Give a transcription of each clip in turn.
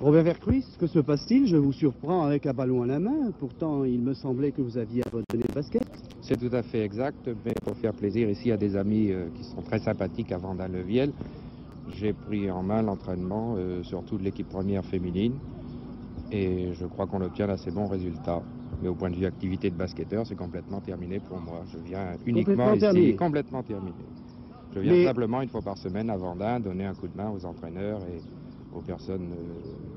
Robert Vercruis, que se passe-t-il? Je vous surprends avec un ballon à la main. Pourtant, il me semblait que vous aviez abandonné le basket. C'est tout à fait exact, mais pour faire plaisir ici à des amis qui sont très sympathiques à Vendin-le-Viel, j'ai pris en main l'entraînement, surtout de l'équipe première féminine, et je crois qu'on obtient d'assez bons résultats. Mais au point de vue activité de basketteur, c'est complètement terminé pour moi. Je viens uniquement ici, complètement terminé. Je viens simplement une fois par semaine à Vendin donner un coup de main aux entraîneurs et aux personnes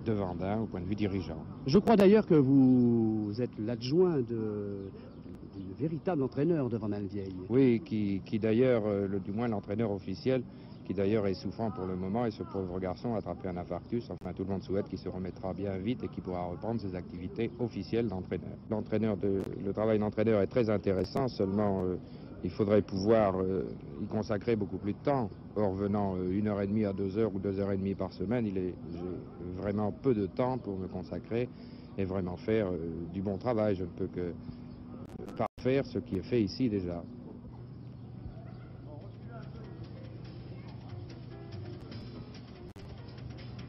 de Vendin au point de vue dirigeant. Je crois d'ailleurs que vous êtes l'adjoint du véritable entraîneur de Vendin-le-Viel. Oui, qui d'ailleurs, du moins l'entraîneur officiel, qui d'ailleurs est souffrant pour le moment, et ce pauvre garçon a attrapé un infarctus. Enfin, tout le monde souhaite qu'il se remettra bien vite et qu'il pourra reprendre ses activités officielles d'entraîneur. Le travail d'entraîneur est très intéressant, seulement il faudrait pouvoir y consacrer beaucoup plus de temps. Or, venant 1h30 à 2h ou 2h30 par semaine, j'ai vraiment peu de temps pour me consacrer et vraiment faire du bon travail. Je ne peux que parfaire ce qui est fait ici déjà.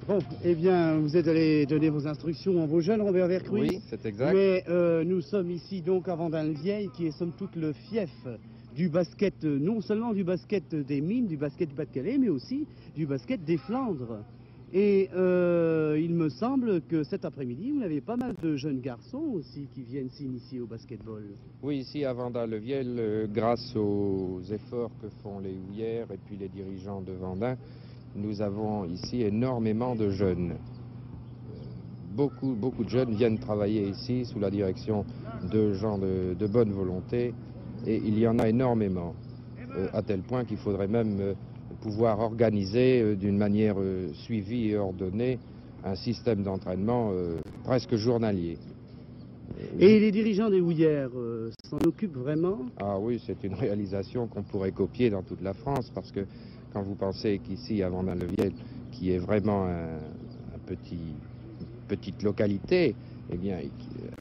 Bon, eh bien, vous êtes allé donner vos instructions à vos jeunes, Robert Vercruis. Oui, c'est exact. Mais nous sommes ici donc à Vendin-le-Viel, qui est somme toute le fief du basket, non seulement du basket des mines, du basket du Pas-de-Calais, mais aussi du basket des Flandres. Et il me semble que cet après-midi, vous avez pas mal de jeunes garçons aussi qui viennent s'initier au basketball. Oui, ici à Vendin-le-Viel, grâce aux efforts que font les houillères et puis les dirigeants de Vendin, nous avons ici énormément de jeunes. Beaucoup de jeunes viennent travailler ici sous la direction de gens de bonne volonté, et il y en a énormément, à tel point qu'il faudrait même pouvoir organiser d'une manière suivie et ordonnée un système d'entraînement presque journalier. Et les dirigeants des houillères s'en occupent vraiment? Ah oui, c'est une réalisation qu'on pourrait copier dans toute la France, parce que quand vous pensez qu'ici, à Vendin-le-Viel, qui est vraiment petite localité, eh bien,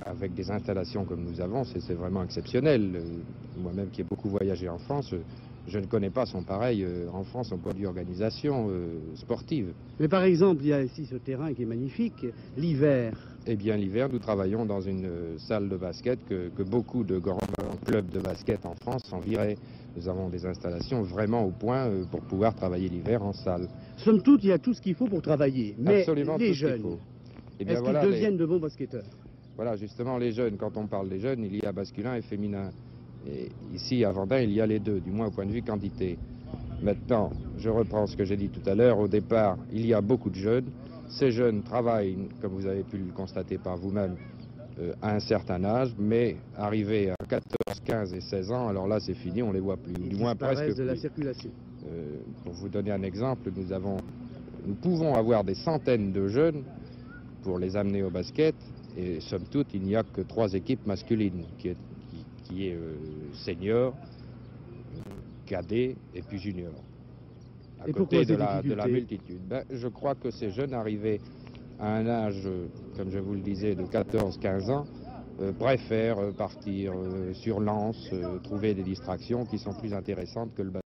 avec des installations comme nous avons, c'est vraiment exceptionnel. Moi-même qui ai beaucoup voyagé en France, je ne connais pas son pareil en France au point de vue organisation sportive. Mais par exemple, il y a ici ce terrain qui est magnifique, l'hiver. Eh bien, l'hiver, nous travaillons dans une salle de basket que beaucoup de grands clubs de basket en France enviraient. Nous avons des installations vraiment au point pour pouvoir travailler l'hiver en salle. Somme toute, il y a tout ce qu'il faut pour travailler. Mais absolument les jeunes, est-ce qu'ils deviennent de bons basketteurs? Voilà, justement, les jeunes, quand on parle des jeunes, il y a masculin et féminin. Et ici, à Vendin, il y a les deux, du moins au point de vue quantité. Maintenant, je reprends ce que j'ai dit tout à l'heure. Au départ, il y a beaucoup de jeunes. Ces jeunes travaillent, comme vous avez pu le constater par vous-même, à un certain âge, mais arrivés à 14, 15 et 16 ans, alors là, c'est fini, on ne les voit plus, ou du moins presque plus. De la circulation. Pour vous donner un exemple, nous pouvons avoir des centaines de jeunes pour les amener au basket, et somme toute, il n'y a que 3 équipes masculines, qui est senior, cadet et puis junior. À côté de la multitude. Je crois que ces jeunes arrivés à un âge, comme je vous le disais, de 14-15 ans, préfèrent partir sur Lens, trouver des distractions qui sont plus intéressantes que le basket.